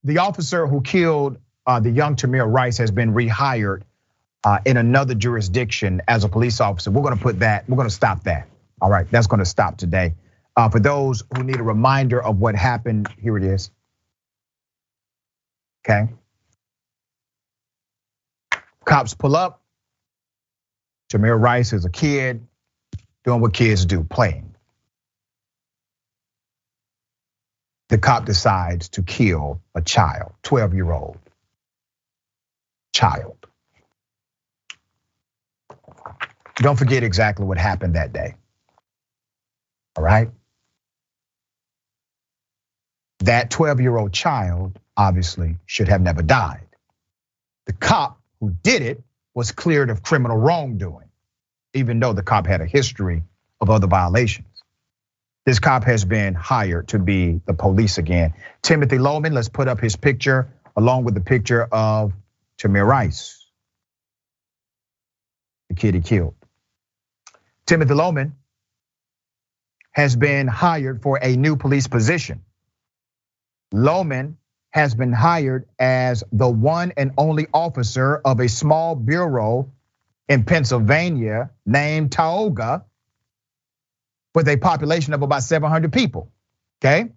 the officer who killed the young Tamir Rice has been rehired in another jurisdiction as a police officer. We're gonna stop that. All right, that's gonna stop today. For those who need a reminder of what happened, here it is. Okay. Cops pull up. Tamir Rice is a kid doing what kids do, playing. The cop decides to kill a child, 12-year-old child. Don't forget exactly what happened that day. All right? That 12-year-old child obviously should have never died. The cop who did it was cleared of criminal wrongdoing, even though the cop had a history of other violations. This cop has been hired to be the police again. Timothy Loehmann, let's put up his picture along with the picture of Tamir Rice, the kid he killed. Timothy Loehmann has been hired for a new police position. Loehmann has been hired as the one and only officer of a small bureau in Pennsylvania named Tioga, with a population of about 700 people, okay?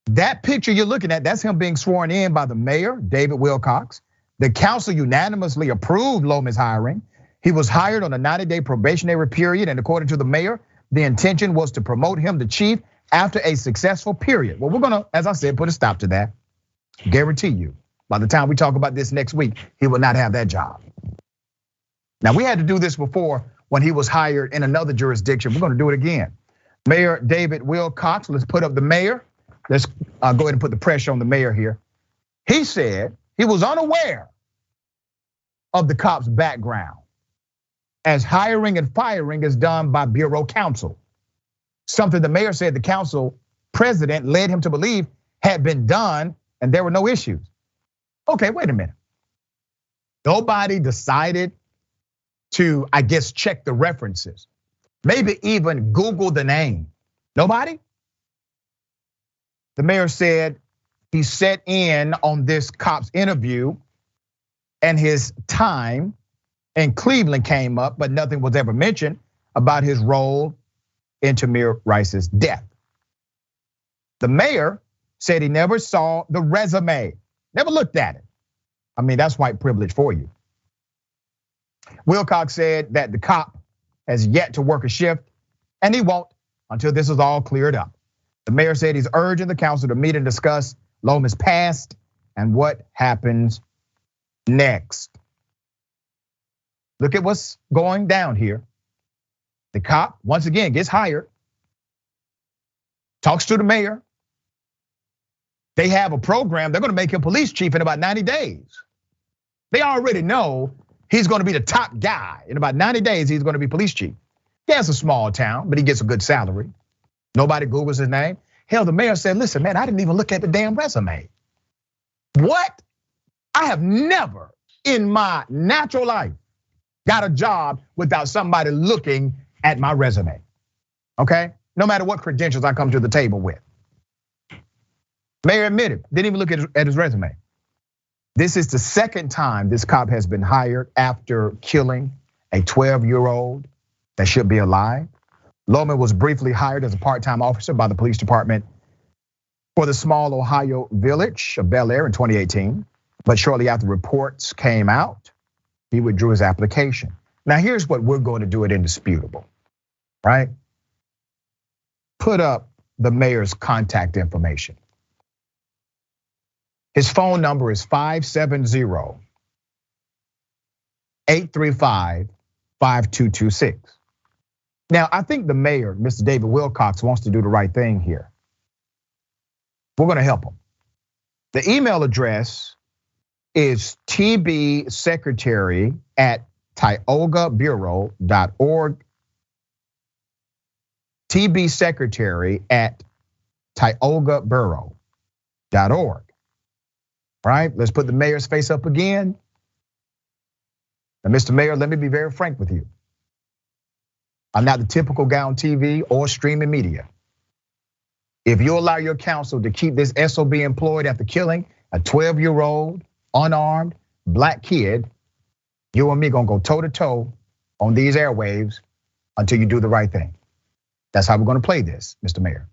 That picture you're looking at, that's him being sworn in by the mayor, David Wilcox. The council unanimously approved Loehmann's hiring. He was hired on a 90-day probationary period, and according to the mayor, the intention was to promote him to chief after a successful period. Well, we're gonna, as I said, put a stop to that. Guarantee you, by the time we talk about this next week, he will not have that job. Now, we had to do this before when he was hired in another jurisdiction. We're gonna do it again. Mayor David Wilcox, let's put up the mayor. Let's go ahead and put the pressure on the mayor here. He said he was unaware of the cop's background, as hiring and firing is done by bureau counsel. Something the mayor said the council president led him to believe had been done and there were no issues. Okay, wait a minute. Nobody decided to, I guess, check the references. Maybe even Google the name. Nobody? The mayor said he set in on this cop's interview and his time in Cleveland came up, but nothing was ever mentioned about his role in Tamir Rice's death. The mayor said he never saw the resume, never looked at it. I mean, that's white privilege for you. Wilcox said that the cop has yet to work a shift, and he won't until this is all cleared up. The mayor said he's urging the council to meet and discuss Loehmann's past and what happens next. Look at what's going down here. The cop, once again, gets hired, talks to the mayor. They have a program, they're gonna make him police chief in about 90 days. They already know he's gonna be the top guy. In about 90 days, he's gonna be police chief. Yeah, it's a small town, but he gets a good salary. Nobody Googles his name. Hell, the mayor said, listen, man, I didn't even look at the damn resume. What? I have never in my natural life got a job without somebody looking at my resume, okay? No matter what credentials I come to the table with. Mayor admitted, didn't even look at his resume. This is the second time this cop has been hired after killing a 12-year-old that should be alive. Loehmann was briefly hired as a part-time officer by the police department for the small Ohio village of Bel Air in 2018. But shortly after reports came out, he withdrew his application. Now here's what we're going to do at Indisputable, right? Put up the mayor's contact information. His phone number is 570-835-5226. Now, I think the mayor, Mr. David Wilcox, wants to do the right thing here. We're gonna help him. The email address is tbsecretary@tiogabureau.org. tbsecretary@tiogabureau.org. All right, let's put the mayor's face up again. And Mr. Mayor, let me be very frank with you. I'm not the typical guy on TV or streaming media. If you allow your counsel to keep this SOB employed after killing a 12-year-old unarmed black kid, you and me gonna go toe to toe on these airwaves until you do the right thing. That's how we're gonna play this, Mr. Mayor.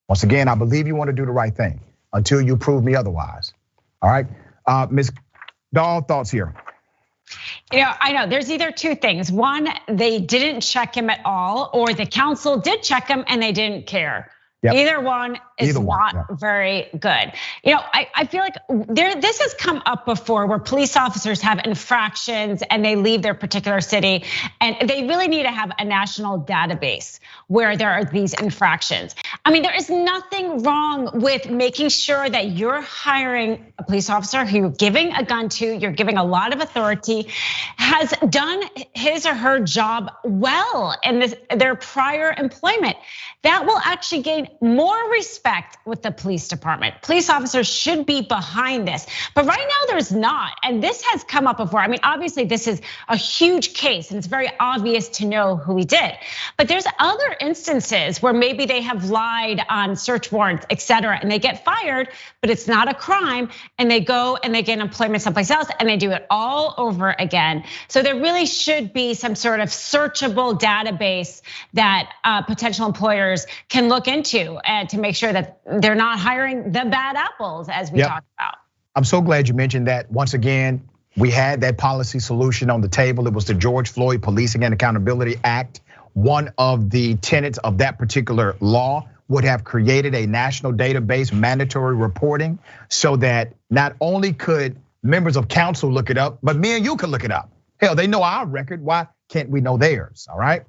Once again, I believe you want to do the right thing until you prove me otherwise. All right, Ms. Dahl, thoughts here? I know there's either two things. One, they didn't check him at all, or the council did check him and they didn't care. Yep. Either one is not very good. I feel like this has come up before where police officers have infractions and they leave their particular city, and they really need to have a national database where there are these infractions. I mean, there is nothing wrong with making sure that you're hiring a police officer who you're giving a gun to, you're giving a lot of authority, has done his or her job well in their prior employment. That will actually gain more respect with the police department. Police officers should be behind this, but right now there's not. And this has come up before. I mean, obviously this is a huge case and it's very obvious to know who he did. But there's other instances where maybe they have lied on search warrants, et cetera, and they get fired, but it's not a crime. And they go and they get employment someplace else and they do it all over again. So there really should be some sort of searchable database that potential employers can look into and to make sure that they're not hiring the bad apples, as we talked about. I'm so glad you mentioned that. Once again, we had that policy solution on the table. It was the George Floyd Policing and Accountability Act. One of the tenets of that particular law would have created a national database, mandatory reporting, so that not only could members of council look it up, but me and you could look it up. Hell, they know our record. Why can't we know theirs? All right.